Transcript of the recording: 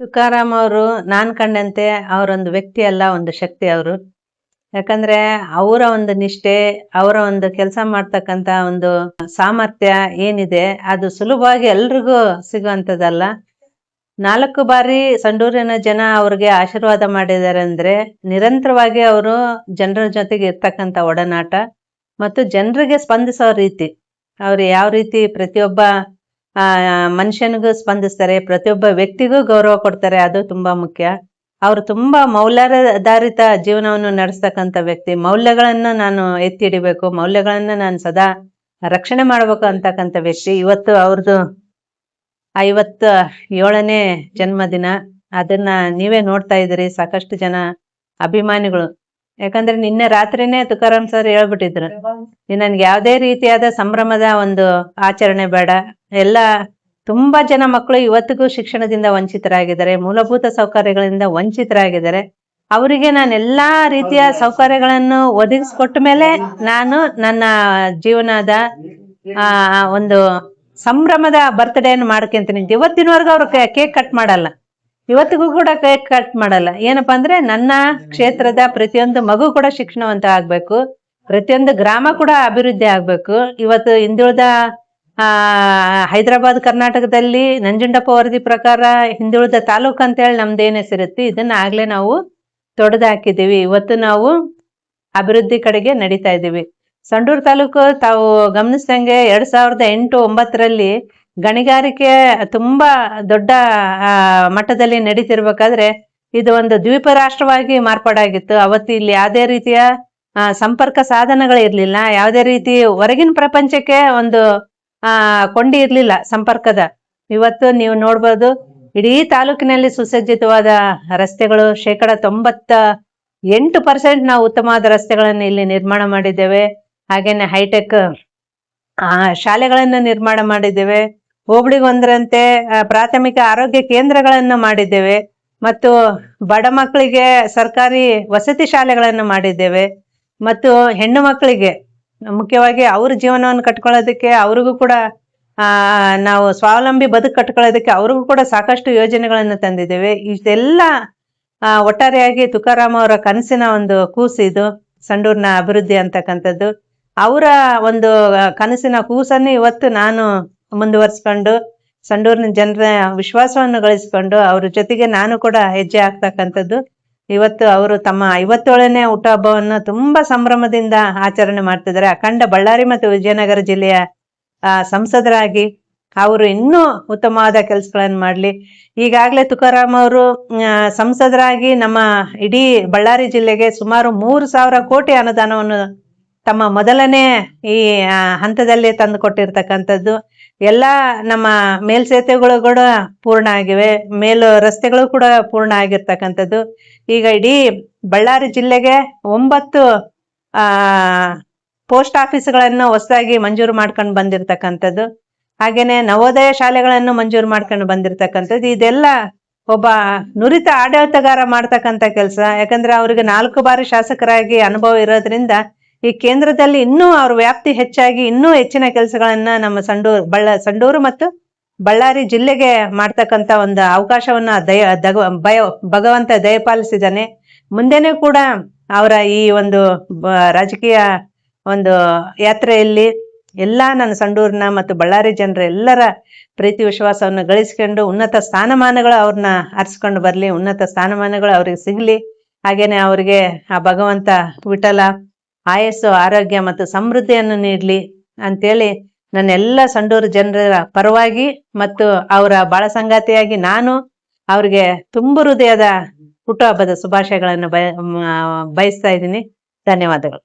ತುಕಾರಾಮ್ ಅವರು ನಾನ್ ಕಂಡಂತೆ ಅವರೊಂದು ವ್ಯಕ್ತಿ ಅಲ್ಲ, ಒಂದು ಶಕ್ತಿ ಅವರು. ಯಾಕಂದ್ರೆ ಅವರ ಒಂದು ನಿಷ್ಠೆ, ಅವರ ಒಂದು ಕೆಲಸ ಮಾಡ್ತಕ್ಕಂತ ಒಂದು ಸಾಮರ್ಥ್ಯ ಏನಿದೆ ಅದು ಸುಲಭವಾಗಿ ಎಲ್ರಿಗೂ ಸಿಗುವಂತದಲ್ಲ. 4 ಬಾರಿ ಸಂಡೂರಿನ ಜನ ಅವ್ರಿಗೆ ಆಶೀರ್ವಾದ ಮಾಡಿದ್ದಾರೆ ಅಂದ್ರೆ ನಿರಂತರವಾಗಿ ಅವರು ಜನರ ಜೊತೆಗೆ ಇರ್ತಕ್ಕಂಥ ಒಡನಾಟ ಮತ್ತು ಜನರಿಗೆ ಸ್ಪಂದಿಸೋ ರೀತಿ, ಅವ್ರು ಯಾವ ರೀತಿ ಪ್ರತಿಯೊಬ್ಬ ಮನುಷ್ಯನಿಗೂ ಸ್ಪಂದಿಸ್ತಾರೆ, ಪ್ರತಿಯೊಬ್ಬ ವ್ಯಕ್ತಿಗೂ ಗೌರವ ಕೊಡ್ತಾರೆ, ಅದು ತುಂಬಾ ಮುಖ್ಯ. ಅವರು ತುಂಬಾ ಮೌಲ್ಯಾಧಾರಿತ ಜೀವನವನ್ನು ನಡೆಸ್ತಕ್ಕಂಥ ವ್ಯಕ್ತಿ. ಮೌಲ್ಯಗಳನ್ನು ನಾನು ಎತ್ತಿ ಹಿಡಿಬೇಕು, ಮೌಲ್ಯಗಳನ್ನ ನಾನು ಸದಾ ರಕ್ಷಣೆ ಮಾಡ್ಬೇಕು ಅಂತಕ್ಕಂಥ ವ್ಯಕ್ತಿ. ಇವತ್ತು ಅವ್ರದ್ದು 57ನೇ ಜನ್ಮದಿನ. ಅದನ್ನ ನೀವೇ ನೋಡ್ತಾ ಇದ್ದೀರಿ, ಸಾಕಷ್ಟು ಜನ ಅಭಿಮಾನಿಗಳು. ಯಾಕಂದ್ರೆ ನಿನ್ನೆ ರಾತ್ರಿನೇ ತುಕಾರಾಮ್ ಸರ್ ಹೇಳ್ಬಿಟ್ಟಿದ್ರು, ನನ್ಗೆ ಯಾವುದೇ ರೀತಿಯಾದ ಸಂಭ್ರಮದ ಒಂದು ಆಚರಣೆ ಬೇಡ. ಎಲ್ಲ ತುಂಬಾ ಜನ ಮಕ್ಕಳು ಇವತ್ತಿಗೂ ಶಿಕ್ಷಣದಿಂದ ವಂಚಿತರಾಗಿದ್ದಾರೆ, ಮೂಲಭೂತ ಸೌಕರ್ಯಗಳಿಂದ ವಂಚಿತರಾಗಿದ್ದಾರೆ. ಅವರಿಗೆ ನಾನು ಎಲ್ಲಾ ರೀತಿಯ ಸೌಕರ್ಯಗಳನ್ನು ಒದಗಿಸ್ಕೊಟ್ಟ ಮೇಲೆ ನಾನು ನನ್ನ ಜೀವನದ ಒಂದು ಸಂಭ್ರಮದ ಬರ್ತ್ಡೇಯನ್ನು ಮಾಡ್ಕೊಂತೀನಿ. ಇವತ್ತಿನವರೆಗೂ ಅವ್ರು ಕೇಕ್ ಕಟ್ ಮಾಡಲ್ಲ, ಇವತ್ತಿಗೂ ಕೂಡ ಕೇಕ್ ಕಟ್ ಮಾಡಲ್ಲ. ಏನಪ್ಪಾ ಅಂದ್ರೆ ನನ್ನ ಕ್ಷೇತ್ರದ ಪ್ರತಿಯೊಂದು ಮಗು ಕೂಡ ಶಿಕ್ಷಣವಂತ ಆಗ್ಬೇಕು, ಪ್ರತಿಯೊಂದು ಗ್ರಾಮ ಕೂಡ ಅಭಿವೃದ್ಧಿ ಆಗ್ಬೇಕು. ಇವತ್ತು ಹಿಂದುಳಿದ ಹೈದರಾಬಾದ್ ಕರ್ನಾಟಕದಲ್ಲಿ ನಂಜುಂಡಪ್ಪ ವರದಿ ಪ್ರಕಾರ ಹಿಂದುಳಿದ ತಾಲೂಕು ಅಂತೇಳಿ ನಮ್ದೇನೇ ಸಿರುತ್ತೆ, ಇದನ್ನ ಆಗ್ಲೇ ನಾವು ತೊಡೆದು ಹಾಕಿದ್ದೀವಿ. ಇವತ್ತು ನಾವು ಅಭಿವೃದ್ಧಿ ಕಡೆಗೆ ನಡೀತಾ ಇದ್ದೀವಿ. ಸಂಡೂರು ತಾಲೂಕು ತಾವು ಗಮನಿಸ್ದಂಗೆ 2008-09ರಲ್ಲಿ ಗಣಿಗಾರಿಕೆ ತುಂಬಾ ದೊಡ್ಡ ಮಟ್ಟದಲ್ಲಿ ನಡೀತಿರ್ಬೇಕಾದ್ರೆ ಇದು ಒಂದು ದ್ವೀಪ ರಾಷ್ಟ್ರವಾಗಿ ಮಾರ್ಪಾಡಾಗಿತ್ತು. ಅವತ್ತು ಇಲ್ಲಿ ಯಾವುದೇ ರೀತಿಯ ಸಂಪರ್ಕ ಸಾಧನಗಳು ಇರ್ಲಿಲ್ಲ, ಯಾವುದೇ ರೀತಿ ಹೊರಗಿನ ಪ್ರಪಂಚಕ್ಕೆ ಒಂದು ಕೊಂಡಿ ಇರ್ಲಿಲ್ಲ ಸಂಪರ್ಕದ. ಇವತ್ತು ನೀವು ನೋಡ್ಬೋದು, ಇಡೀ ತಾಲೂಕಿನಲ್ಲಿ ಸುಸಜ್ಜಿತವಾದ ರಸ್ತೆಗಳು, 98% ನಾವು ಉತ್ತಮವಾದ ರಸ್ತೆಗಳನ್ನು ಇಲ್ಲಿ ನಿರ್ಮಾಣ ಮಾಡಿದ್ದೇವೆ. ಹಾಗೇನೆ ಹೈಟೆಕ್ ಶಾಲೆಗಳನ್ನು ನಿರ್ಮಾಣ ಮಾಡಿದ್ದೇವೆ. ಹೋಬಳಿಗೊಂದರಂತೆ ಪ್ರಾಥಮಿಕ ಆರೋಗ್ಯ ಕೇಂದ್ರಗಳನ್ನು ಮಾಡಿದ್ದೇವೆ ಮತ್ತು ಬಡ ಮಕ್ಕಳಿಗೆ ಸರ್ಕಾರಿ ವಸತಿ ಶಾಲೆಗಳನ್ನು ಮಾಡಿದ್ದೇವೆ. ಮತ್ತು ಹೆಣ್ಣು ಮಕ್ಕಳಿಗೆ ಮುಖ್ಯವಾಗಿ ಅವ್ರ ಜೀವನವನ್ನು ಕಟ್ಕೊಳ್ಳೋದಕ್ಕೆ, ಅವ್ರಿಗೂ ಕೂಡ ನಾವು ಸ್ವಾವಲಂಬಿ ಬದುಕು ಕಟ್ಕೊಳ್ಳೋದಕ್ಕೆ ಅವ್ರಿಗೂ ಕೂಡ ಸಾಕಷ್ಟು ಯೋಜನೆಗಳನ್ನು ತಂದಿದ್ದೇವೆ. ಇದೆಲ್ಲ ಒಟ್ಟಾರೆಯಾಗಿ ತುಕಾರಾಮ್ ಅವರ ಕನಸಿನ ಒಂದು ಕೂಸಿದು ಸಂಡೂರಿನ ಅಭಿವೃದ್ಧಿ ಅಂತಕ್ಕಂಥದ್ದು. ಅವರ ಒಂದು ಕನಸಿನ ಕೂಸನ್ನು ಇವತ್ತು ನಾನು ಮುಂದುವರಿಸ್ಕೊಂಡು ಸಂಡೂರಿನ ಜನರ ವಿಶ್ವಾಸವನ್ನು ಗಳಿಸ್ಕೊಂಡು ಅವ್ರ ಜೊತೆಗೆ ನಾನು ಕೂಡ ಹೆಜ್ಜೆ ಹಾಕ್ತಕ್ಕಂಥದ್ದು. ಇವತ್ತು ಅವರು ತಮ್ಮ 57ನೇ ಹುಟ್ಟುಹಬ್ಬವನ್ನು ತುಂಬಾ ಸಂಭ್ರಮದಿಂದ ಆಚರಣೆ ಮಾಡ್ತಿದ್ದಾರೆ. ಅಖಂಡ ಬಳ್ಳಾರಿ ಮತ್ತು ವಿಜಯನಗರ ಜಿಲ್ಲೆಯ ಸಂಸದರಾಗಿ ಅವರು ಇನ್ನೂ ಉತ್ತಮವಾದ ಕೆಲಸಗಳನ್ನು ಮಾಡಲಿ. ಈಗಾಗಲೇ ತುಕಾರಾಮ್ ಅವರು ಸಂಸದರಾಗಿ ನಮ್ಮ ಇಡೀ ಬಳ್ಳಾರಿ ಜಿಲ್ಲೆಗೆ ಸುಮಾರು 3,000 ಕೋಟಿ ಅನುದಾನವನ್ನು ತಮ್ಮ ಮೊದಲನೇ ಈ ಹಂತದಲ್ಲಿ ತಂದು ಕೊಟ್ಟಿರ್ತಕ್ಕಂಥದ್ದು. ಎಲ್ಲ ನಮ್ಮ ಮೇಲ್ಸೇತುವೆಗಳು ಕೂಡ ಪೂರ್ಣ ಆಗಿವೆ, ಮೇಲು ರಸ್ತೆಗಳು ಕೂಡ ಪೂರ್ಣ ಆಗಿರ್ತಕ್ಕಂಥದ್ದು. ಈಗ ಇಡೀ ಬಳ್ಳಾರಿ ಜಿಲ್ಲೆಗೆ 9 ಪೋಸ್ಟ್ ಆಫೀಸ್ಗಳನ್ನು ಹೊಸದಾಗಿ ಮಂಜೂರು ಮಾಡ್ಕೊಂಡು ಬಂದಿರತಕ್ಕಂಥದ್ದು. ಹಾಗೇನೆ ನವೋದಯ ಶಾಲೆಗಳನ್ನು ಮಂಜೂರು ಮಾಡ್ಕೊಂಡು ಬಂದಿರತಕ್ಕಂಥದ್ದು. ಇದೆಲ್ಲ ಒಬ್ಬ ನುರಿತ ಆಡಳಿತಗಾರ ಮಾಡ್ತಕ್ಕಂಥ ಕೆಲಸ. ಯಾಕಂದ್ರೆ ಅವ್ರಿಗೆ 4 ಬಾರಿ ಶಾಸಕರಾಗಿ ಅನುಭವ ಇರೋದ್ರಿಂದ ಈ ಕೇಂದ್ರದಲ್ಲಿ ಇನ್ನೂ ಅವ್ರ ವ್ಯಾಪ್ತಿ ಹೆಚ್ಚಾಗಿ ಇನ್ನೂ ಹೆಚ್ಚಿನ ಕೆಲಸಗಳನ್ನ ನಮ್ಮ ಸಂಡೂರು ಮತ್ತು ಬಳ್ಳಾರಿ ಜಿಲ್ಲೆಗೆ ಮಾಡ್ತಕ್ಕಂಥ ಒಂದು ಅವಕಾಶವನ್ನ ಭಗವಂತ ದಯಪಾಲಿಸಿದ್ದಾನೆ. ಮುಂದೆನೂ ಕೂಡ ಅವರ ಈ ಒಂದು ರಾಜಕೀಯ ಒಂದು ಯಾತ್ರೆಯಲ್ಲಿ ಎಲ್ಲ ನನ್ನ ಸಂಡೂರಿನ ಮತ್ತು ಬಳ್ಳಾರಿ ಜನರ ಎಲ್ಲರ ಪ್ರೀತಿ ವಿಶ್ವಾಸವನ್ನು ಗಳಿಸ್ಕೊಂಡು ಉನ್ನತ ಸ್ಥಾನಮಾನಗಳು ಅವ್ರನ್ನ ಅರ್ಸ್ಕೊಂಡು ಬರಲಿ, ಉನ್ನತ ಸ್ಥಾನಮಾನಗಳು ಅವ್ರಿಗೆ ಸಿಗಲಿ. ಹಾಗೇನೆ ಅವ್ರಿಗೆ ಆ ಭಗವಂತ ವಿಠಲ ಆಯಸ್ಸು, ಆರೋಗ್ಯ ಮತ್ತು ಸಮೃದ್ಧಿಯನ್ನು ನೀಡಲಿ ಅಂತೇಳಿ ನನ್ನೆಲ್ಲ ಸಂಡೂರು ಜನರ ಪರವಾಗಿ ಮತ್ತು ಅವರ ಬಾಳ ಸಂಗಾತಿಯಾಗಿ ನಾನು ಅವ್ರಿಗೆ ತುಂಬು ಹೃದಯದ ಹುಟ್ಟುಹಬ್ಬದ ಶುಭಾಶಯಗಳನ್ನು ಬಯಸ್ತಾ ಇದ್ದೀನಿ. ಧನ್ಯವಾದಗಳು.